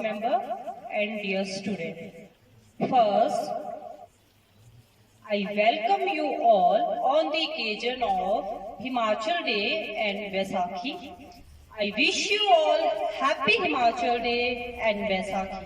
member and dear student. First, I welcome you all on the occasion of Himachal Day and Vaisakhi. I wish you all happy Himachal Day and Vaisakhi.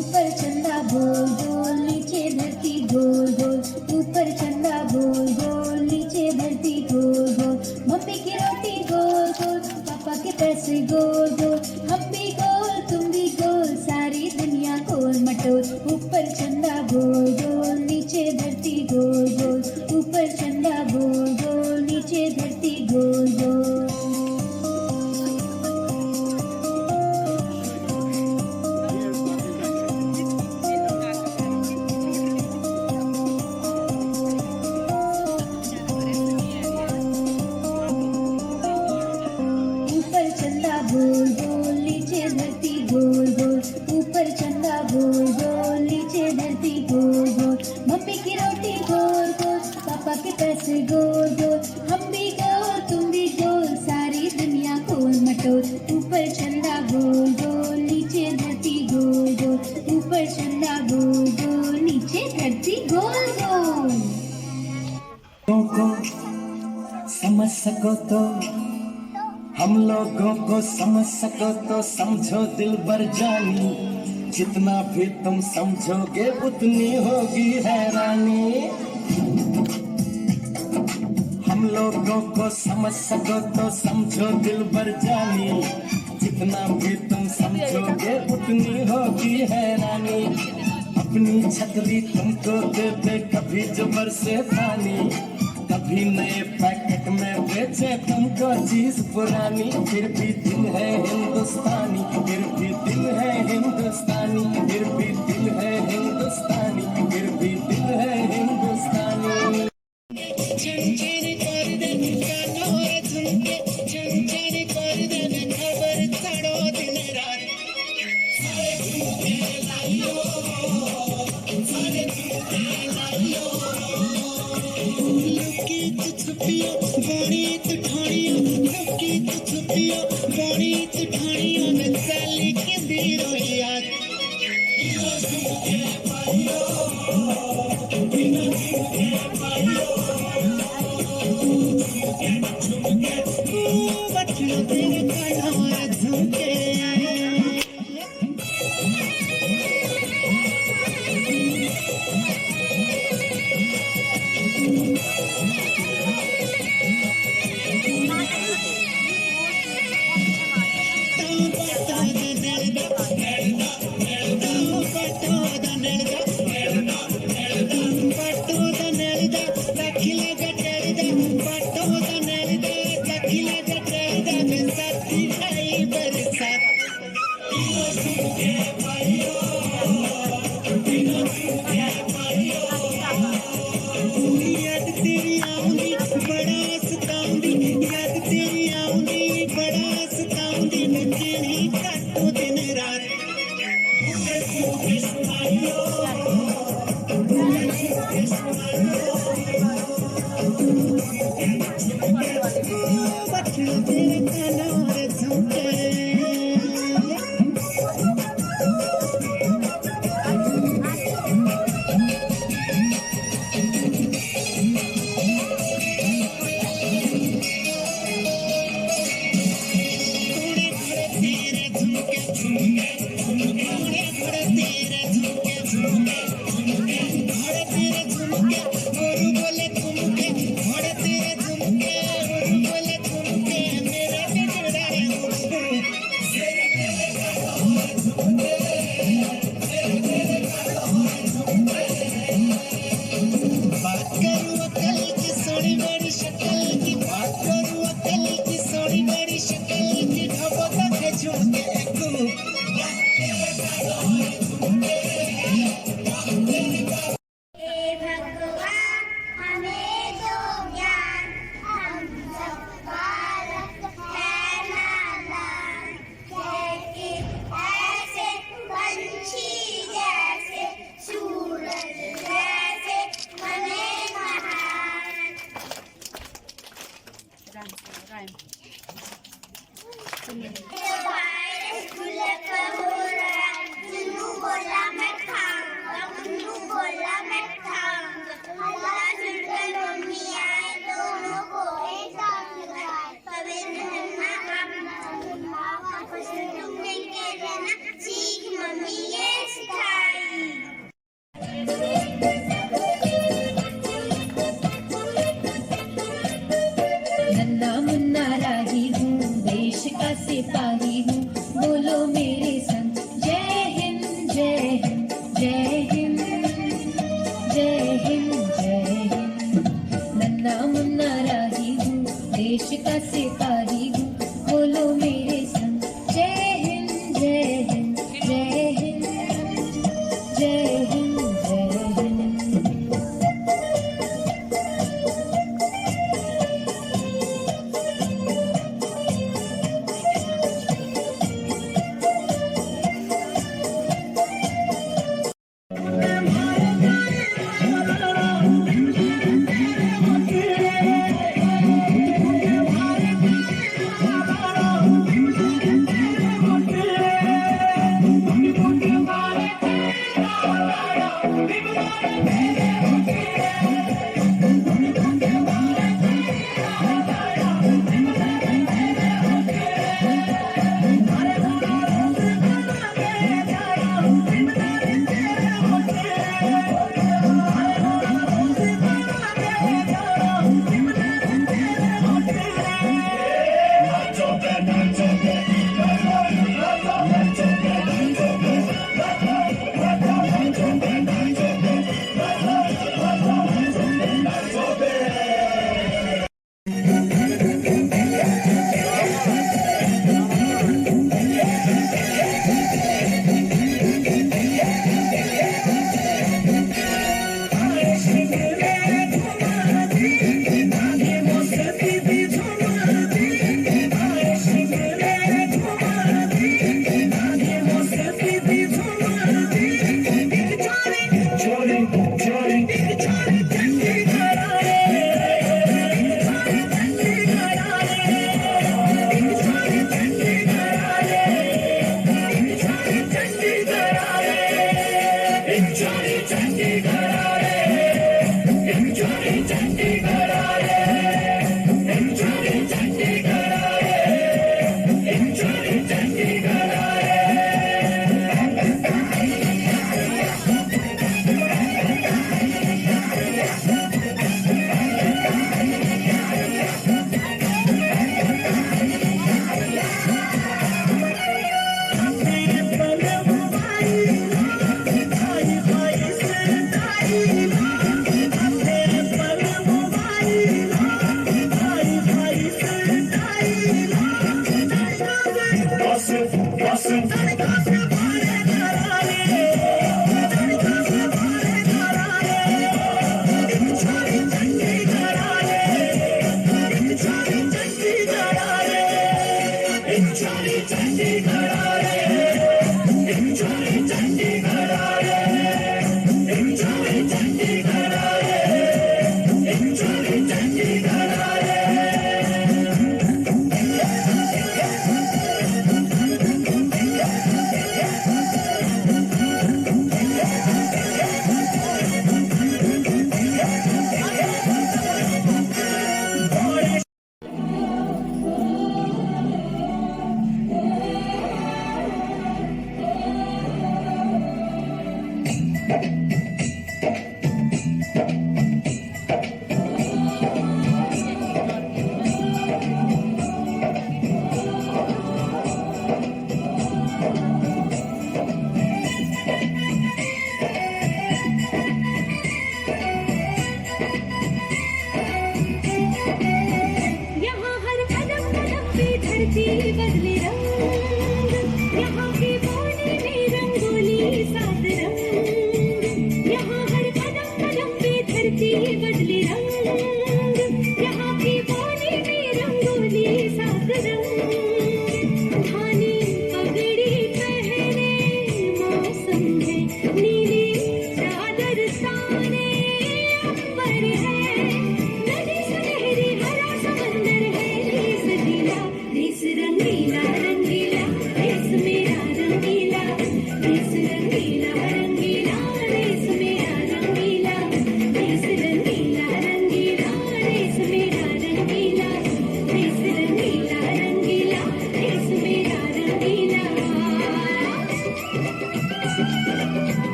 ऊपर चंदा गोल गोल नीचे धरती गोल गोल, ऊपर चंदा गोल गोल नीचे धरती गोल गोल, mummy की रोटी गोल गोल, पापा के पैसे गोल गोल, हम भी गोल तुम भी गोल, सारी दुनिया गोल मटोल। ऊपर चंदा गोल गोल नीचे धरती गोल गोल, ऊपर चंदा गोल गोल नीचे धरती गोल गोल। गोल गोल नीचे धरती गोल गोल, ऊपर चंदा गोल गोल नीचे धरती गोल गोल, मम्मी की रोटी गोल गोल, पापा के पैसे गोल गोल, हम भी गोल तुम भी गोल, सारी दुनिया गोल मटोल। ऊपर चंदा गोल गोल नीचे धरती गोल गोल, ऊपर चंदा गोल गोल नीचे धरती गोल गोल। समझ सको तो हम लोगों को समझ सको तो समझो दिल भर जानी, जितना भी तुम समझोगे उतनी होगी हैरानी। हम लोगों को समझ सको तो समझो दिल भर जानी, जितना भी तुम समझोगे उतनी होगी हैरानी। अपनी छतरी तुमको दे दे कभी जो बरसे पानी, कभी नए पैकेट में बेचे तुमको चीज पुरानी, फिर भी दिल है हिंदुस्तानी, फिर भी दिल है हिंदुस्तानी, फिर भी दिल है हिंदुस्तानी, फिर भी दिल है हिंदुस्तानी। मेरे मेरे संग। जय हिंद जय हिंद जय हिंद जय हिंद जय हिंद। नन्ना मुन्ना राही हूँ, देश का सिपाही हूँ, बोलो मेरे संग। जय हिंद जय हिंद जय हिंद जय हिंद जय हिंद।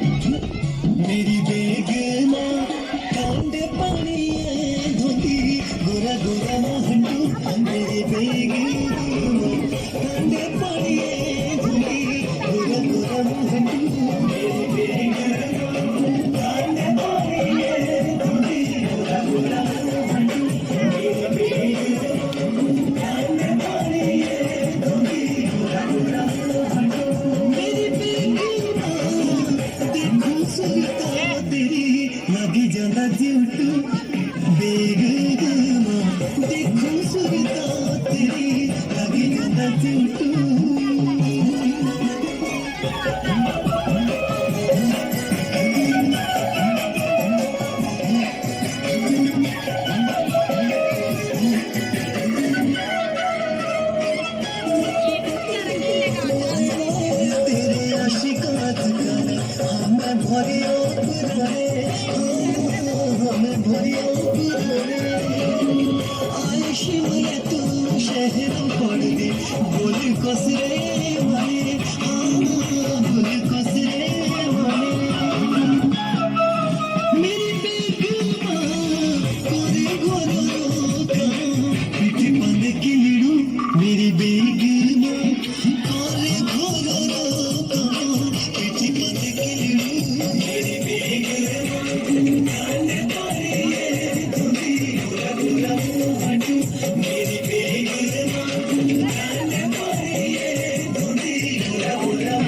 मेरी बेगना कांडे पानी धोती गोरा गोरा मोहंडू मेरी बेगना कांडे पानी धोती गोरा गोरा मोहंडू मेरी बेगना कांडे पानी धोती गोरा गोरा मोहंडू मेरी बेगना कांडे पानी धोती गोरा गोरा मोहंडू मेरी बेगना देखो सुनता तेरी लगी जाना झूठू बेगमा देखो सुनता तेरी लगी जाना झूठू तेरे आशिकात का हमें भरी ओपरे हमें भरी ओपरे आयुष में तू शहर पड़ दे बोल कसरे माने बोल कसरे माने मेरी बेगमा कोरे घोरो काम पीठी बंद की लिडू मेरी बेगमा कोरे घोरो काम पीठी बंद की लिडू मेरी बेगमा कांडे पानी धोती गोरा गोरा मोहंडू मेरी बेगमा कांडे पानी धोती गोरा गोरा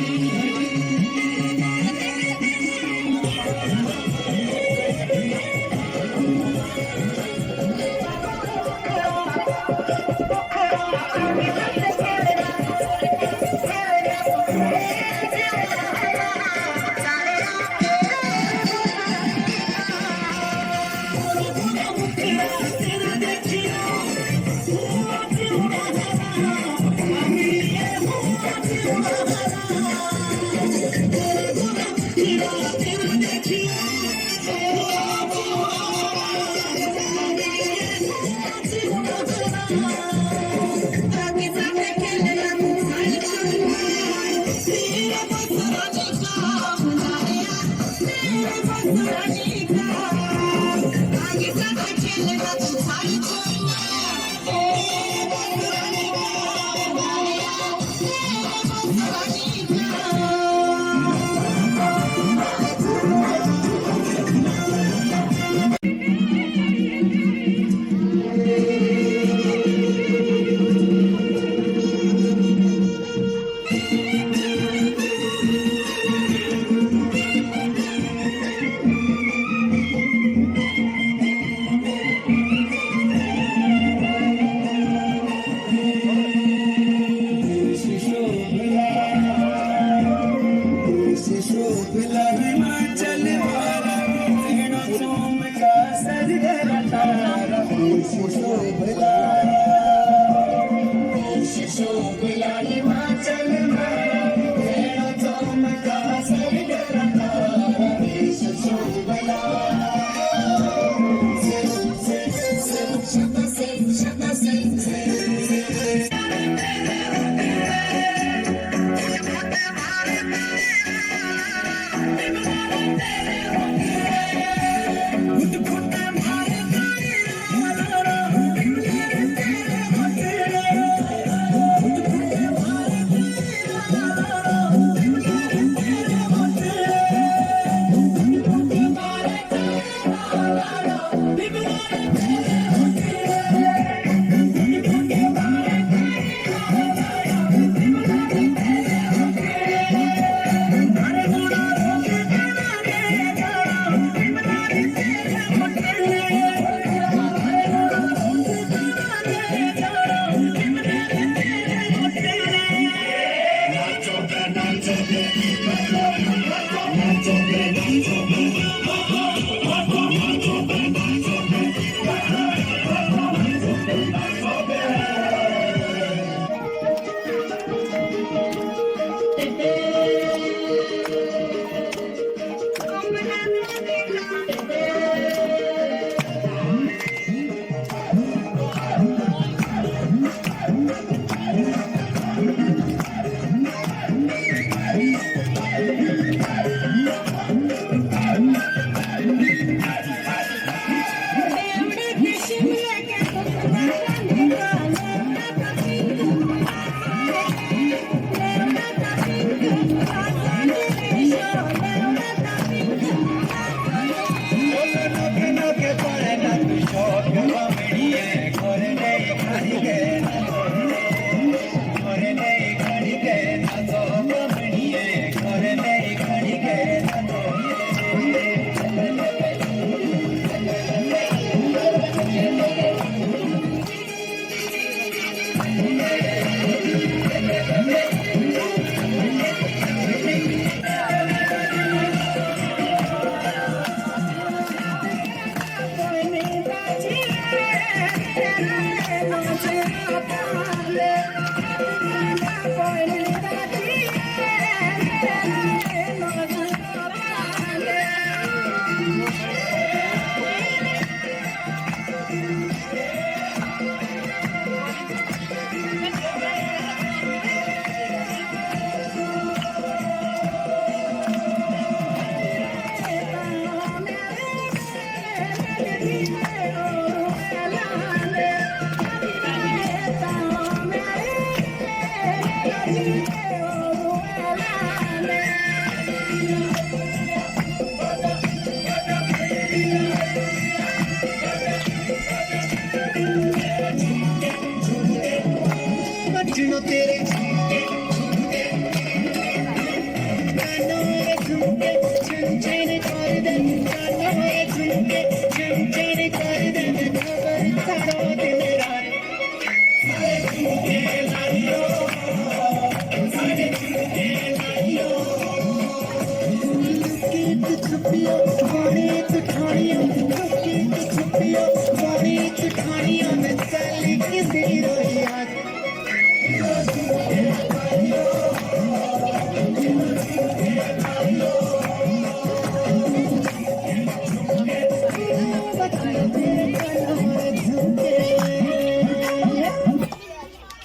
बच्चों तेरे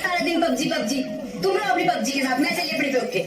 सारा दिन पबजी पबजी, तुम रहो अपनी पबजी के साथ, मैं चलिए अपनी पे ओके।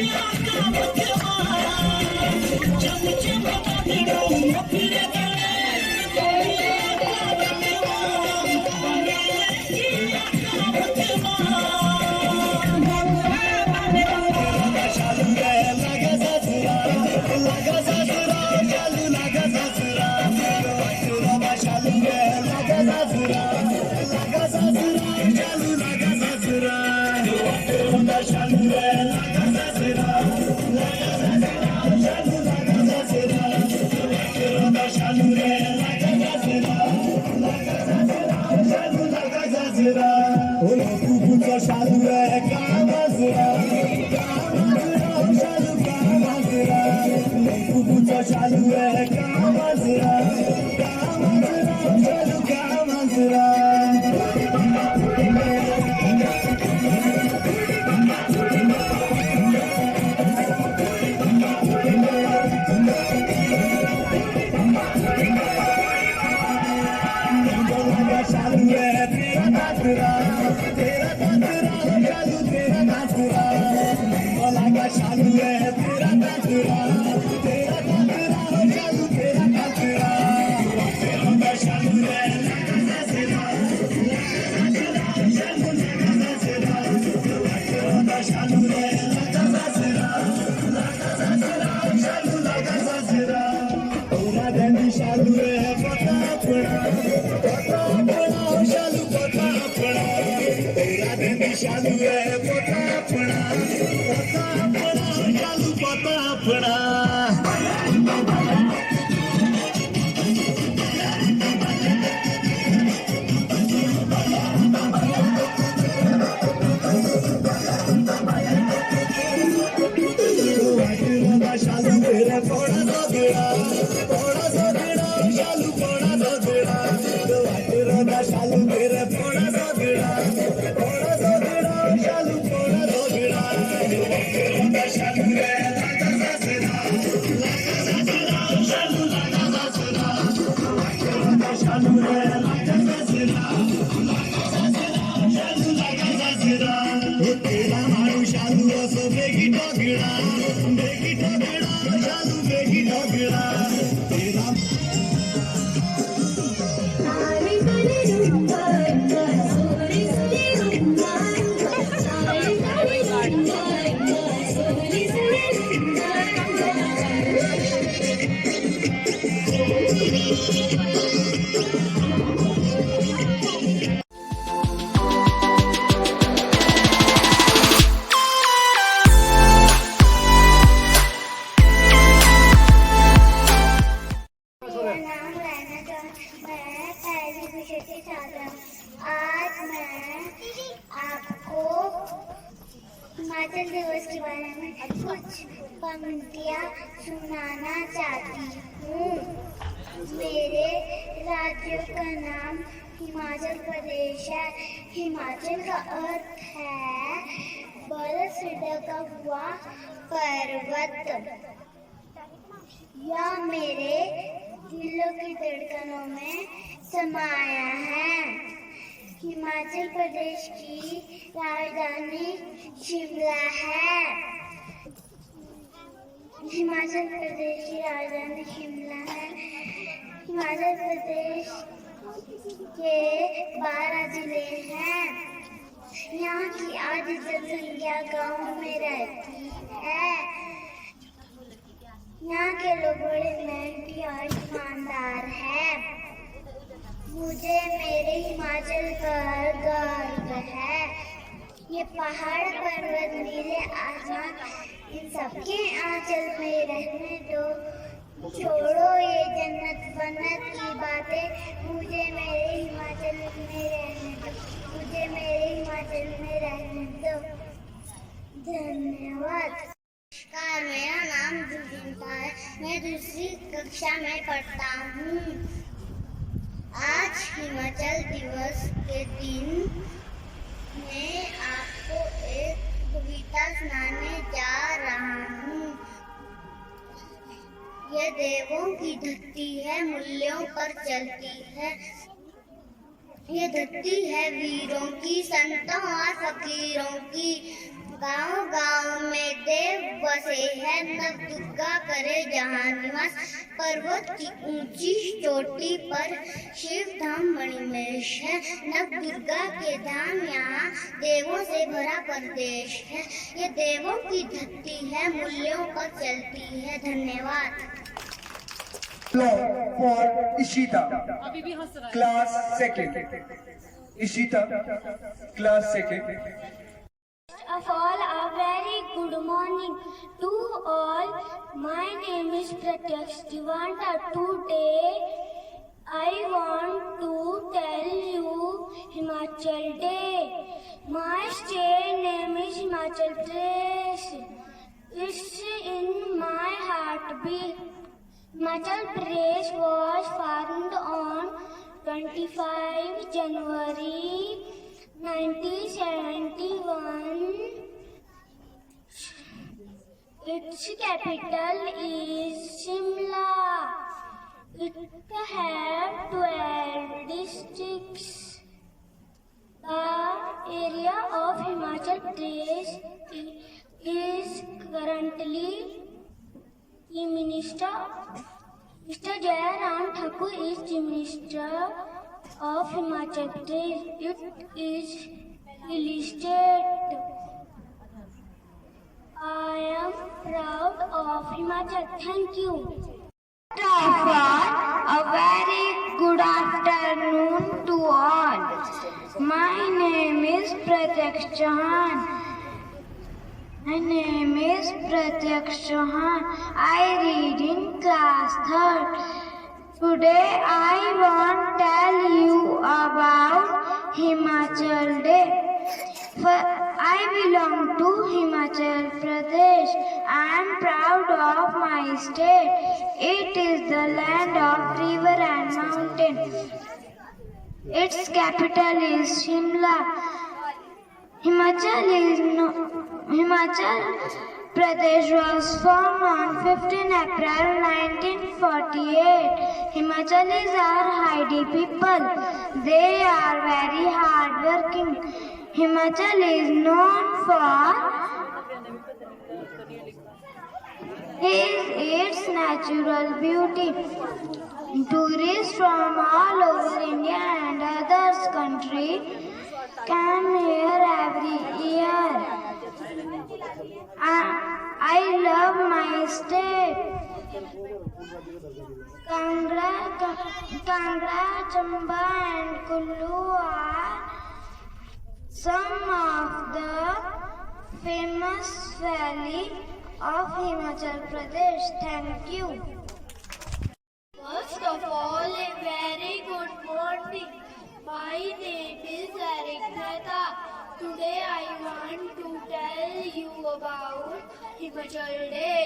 Yeah. का शालू है तेरा काकरा, तेरा काकरा हो शालू तेरा काकरा, वाटेरों का शालू है लागा सासेरा, शालू लागा सासेरा, वाटेरों का शालू है लागा सासेरा, शालू लागा सासेरा, तेरा धनी शालू है पोता अपना हो शालू पोता अपना, तेरा धनी शालू है पोता अपना हो शालू पोता अपना। वाटेरों का शालू तेरा थोड़ा सा बेड़ा, थोड़ा सा बेड़ा शालू थोड़ा सा बेड़ा, वाटेरों का शालू तेरा थोड़ा सा बेड़ा, थोड़ा सा बेड़ा शालू थोड़ा सा बेड़ा, वाटेरों का शालू है लागा सासेरा, शालू लागा सासेरा, वाटेरों का शालू है लागा सासेरा, शालू लागा सासेरा, तेरा मारू शालू असो बेगी टोकड़ा, बेगी टोकड़ा शालू बेगी टोकड़ा, तेरा सारे सारे रुम्बा सोरे सोरे रुम्बा, सारे सारे रुम्बा सोरे सोरे रुम्बा। मेरा नाम रैना जॉन, मैं पहली विषय की छात्रा हूँ। आज मैं आपको हिमाचल दिवस के बारे में कुछ पंक्तियाँ सुनाना चाहती हूँ। मेरे राज्य का नाम हिमाचल प्रदेश है। हिमाचल का अर्थ है बर्फ से ढका हुआ पर्वत। यह मेरे दिलों की धड़कनों में समाया है। हिमाचल प्रदेश की राजधानी शिमला है। हिमाचल प्रदेश की राजधानी शिमला है। हिमाचल प्रदेश के 12 जिले हैं। यहाँ की आधी जनसंख्या गाँव में रहती है। यहाँ के लोग बड़े मेहनती और ईमानदार हैं। मुझे मेरे हिमाचल पर गर्व है। ये पहाड़ पर्वत नीले आसमान इन सबके आंचल में रहने दो। छोड़ो ये जन्नत वन्नत की बातें, मुझे मेरे हिमाचल में रहने दो। मुझे मेरे हिमाचल में रहने दो। धन्यवाद। नमस्कार, मेरा नाम जुबिंता है। मैं दूसरी कक्षा में पढ़ता हूँ। आज हिमाचल दिवस के दिन मैं आपको एक कविता सुनाने जा रहा हूँ। ये देवों की धरती है, मूल्यों पर चलती है। ये धरती है वीरों की, संतों और फकीरों की। गाँव गाँव में देव बसे हैं, नव दुर्गा करे जहाँ निवास। पर्वत की ऊंची चोटी पर शिव धाम मणिमेश है। नव दुर्गा के धाम यहाँ देवों से भरा प्रदेश है। ये देवों की धरती है, मूल्यों पर चलती है। धन्यवाद। for Ishita, class second. Ishita, class second. First of all, a very good morning to all. My name is Pratyaksha Divanta. Today I want to tell you Himachal Day. My state name is Himachal Pradesh. It's in my heartbeat. Himachal Pradesh was formed on 25 January 1971. Its capital is Shimla. It has 12 districts. The area of Himachal Pradesh is Mr. Jayaram Thakur is Chief Minister of Himachal Pradesh. It is illustrated. I am proud of Himachal. Thank you. A very good afternoon to all. My name is Pratyaksh Chauhan. I read in class 3rd. Today I want to tell you about Himachal Day. I belong to Himachal Pradesh. I am proud of my state. It is the land of river and mountain. Its capital is Shimla. Himachal Pradesh was formed on 15 April 1948. Himachalis are hardy people. They are very hardworking. Himachal is known for its natural beauty. Tourists from all over India and other countries come here every year. I love my state. Kangra, Chamba and Kullu are some of the famous valley of Himachal Pradesh. Thank you. First of all, a very good morning. My name is Eric Mehta. Today I want to tell you about Himachal Day.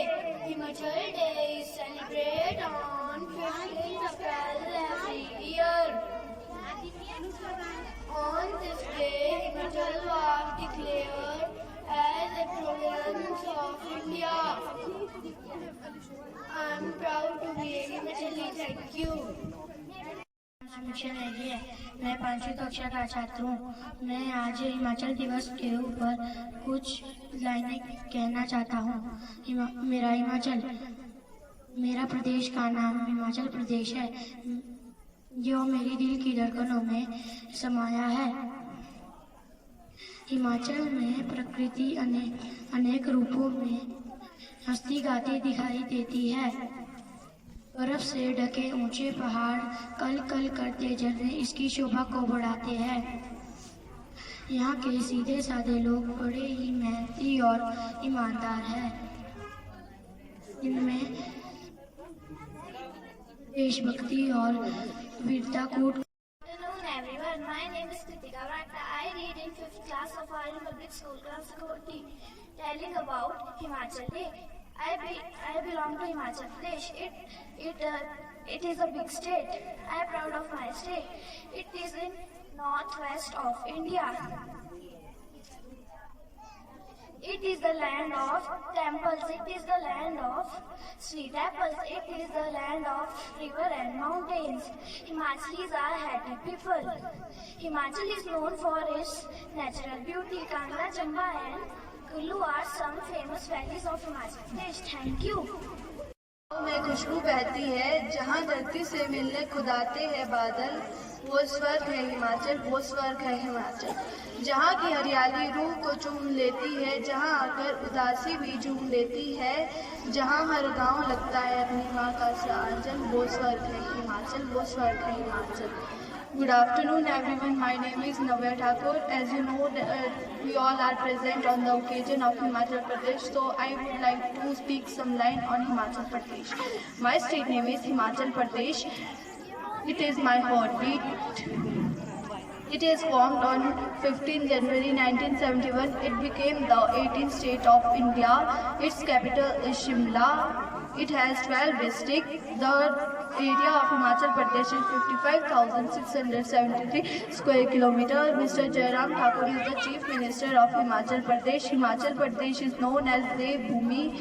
Himachal Day is celebrated on 15th April every year. On this day, Himachal was declared as a province of India. I am proud to be a Himachali. Thank you. मैं 5वीं कक्षा का छात्र हूँ। मैं आज हिमाचल दिवस के ऊपर कुछ लाइनें कहना चाहता हूँ। मेरा प्रदेश का नाम हिमाचल प्रदेश है, जो मेरी दिल की धड़कनों में समाया है। हिमाचल में प्रकृति अनेक रूपों में हंसती गाती दिखाई देती है। बर्फ से ढके ऊंचे पहाड़, कल कल करते झरने इसकी शोभा को बढ़ाते हैं। यहाँ के सीधे साधे लोग बड़े ही मेहनती और ईमानदार हैं। इनमें देशभक्ति और वीरता कूट। Hello everyone, my name is Kritika Vata. I read in 5th class of Iron Public School, class 14. Telling about Himachal Day. I belong to Himachal Pradesh. It is a big state. I am proud of my state. It is in northwest of India. It is the land of temples. It is the land of sweet apples. It is the land of river and mountains. Himachalis are happy people. Himachal is known for its natural beauty. Kangra, Chamba and Kullu are some famous valleys of Himachal Pradesh. Thank you. में खुशबू बहती है, जहाँ धरती से मिलने खुद आते हैं बादल, वो स्वर्ग है हिमाचल, वो स्वर्ग है हिमाचल। जहाँ की हरियाली रूह को चूम लेती है, जहाँ आकर उदासी भी झूम लेती है, जहाँ हर गांव लगता है अपनी माँ का आंचल, वो स्वर्ग है हिमाचल, वो स्वर्ग है Himachal. Good afternoon everyone, my name is Navya Thakur. As you know, we all are present on the occasion of Himachal Pradesh, so I would like to speak some line on Himachal Pradesh. My state name is Himachal Pradesh. It is my heartbeat. It is formed on 15 January 1971. It became the 18th state of India. Its capital is Shimla. It has 12 districts. The area of Himachal Pradesh is 55,673 square kilometers. Mr. Jayaram Thakur is the Chief Minister of Himachal Pradesh. Himachal Pradesh is known as Devbhoomi.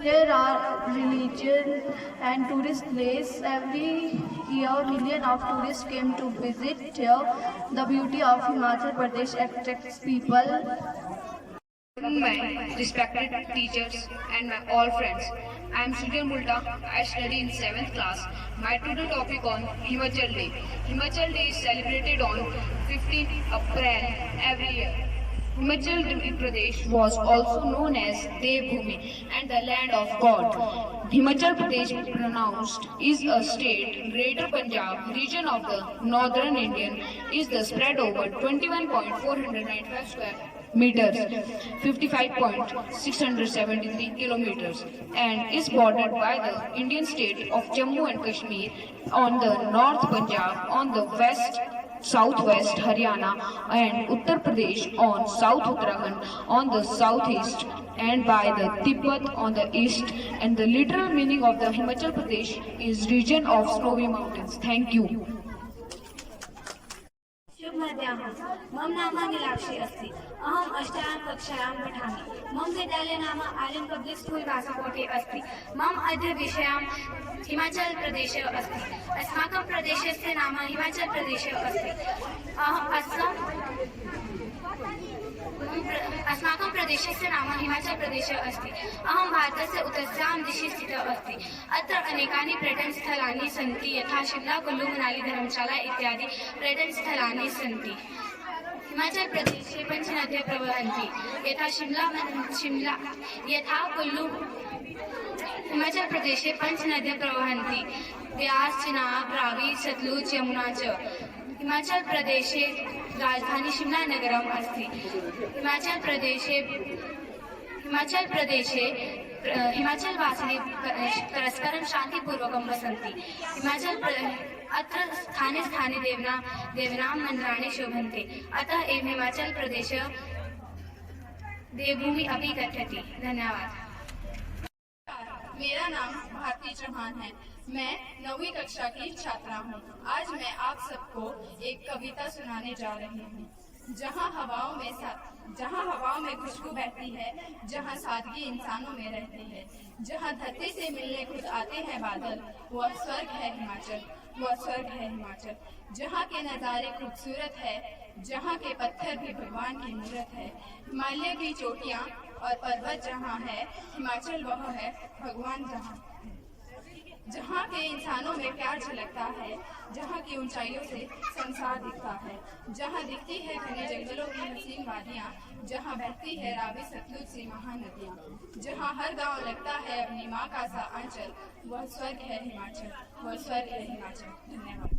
There are religion and tourist places. Every year, millions of tourists came to visit here. The beauty of Himachal Pradesh attracts people. My respected teachers and my all friends, I am Sujal Multa. I study in 7th class. My today topic on Himachal Day. Himachal Day is celebrated on 15th April every year. Himachal Pradesh was also known as Devbhumi and the land of God. Himachal Pradesh pronounced is a state, Greater Punjab region of the northern Indian, is the spread over 21.495 square meters, 55.673 kilometers, and is bordered by the Indian state of Jammu and Kashmir on the north, Punjab on the west, southwest Haryana and Uttar Pradesh on south, Uttarakhand on the southeast, and by the Tibet on the east. And the literal meaning of the Himachal Pradesh is region of snowy mountains. Thank you. शुभमध्याह्न मम नाम नीलाक्षी अस्ति अहम अष्टायां कक्षायां पठामि मम विद्यालय नाम Aryan public school कासाकोटे अस्ति मम अद्य विषयं हिमाचल प्रदेशः अस्ति अस्माकं प्रदेशस्य नाम हिमाचल प्रदेशः अस्ति अस्माकं प्रदेशस्य नाम हिमाचल प्रदेशः अस्ति अहं भारतस्य उत्तरस्यां दिशि स्थितः अस्ति अत्र अनेकानि पर्यटनस्थलानि सन्ति यथा शिमला कुल्लू मनाली धर्मशाला इत्यादि पर्यटनस्थलानि सन्ति हिमाचल प्रदेशे पञ्चनद्यः प्रवहन्ति यथा यथा कुल्लू हिमाचल प्रदेशे पञ्चनद्यः प्रवहन्ति ब्यास चिनाब रावी सतलुज यमुना च हिमाचल प्रदेशे राजधानी शिमला नगरम् अस्ति हिमाचलवासिनः परस्परं शान्तिपूर्वकं वसन्ति अत्र स्थाने स्थाने देवनां मन्दिराणि शोभन्ते अतः एव हिमाचल प्रदेशः देवभूमि अपि कथ्यते। धन्यवाद। मेरा नाम भारती चौहान है। मैं 9वीं कक्षा की छात्रा हूँ। आज मैं आप सबको एक कविता सुनाने जा रही हूँ। जहाँ हवाओं में खुशबू बहती है, जहाँ सादगी इंसानों में रहती है, जहाँ धरती से मिलने खुद आते हैं बादल, वह स्वर्ग है हिमाचल, वह स्वर्ग है हिमाचल। जहाँ के नज़ारे खूबसूरत है, जहाँ के पत्थर भी भगवान की मूरत है। हिमालय की चोटियाँ और पर्वत जहाँ है, हिमाचल वह है भगवान जहाँ के इंसानों में प्यार झलकता है, जहाँ की ऊंचाइयों से संसार दिखता है, जहाँ दिखती है घने जंगलों की हसीन वादियाँ, जहाँ बहती है रावी सतलुज सी महानदियाँ, जहाँ हर गांव लगता है अपनी माँ का सा आंचल, वह स्वर्ग है हिमाचल, वह स्वर्ग है हिमाचल। धन्यवाद।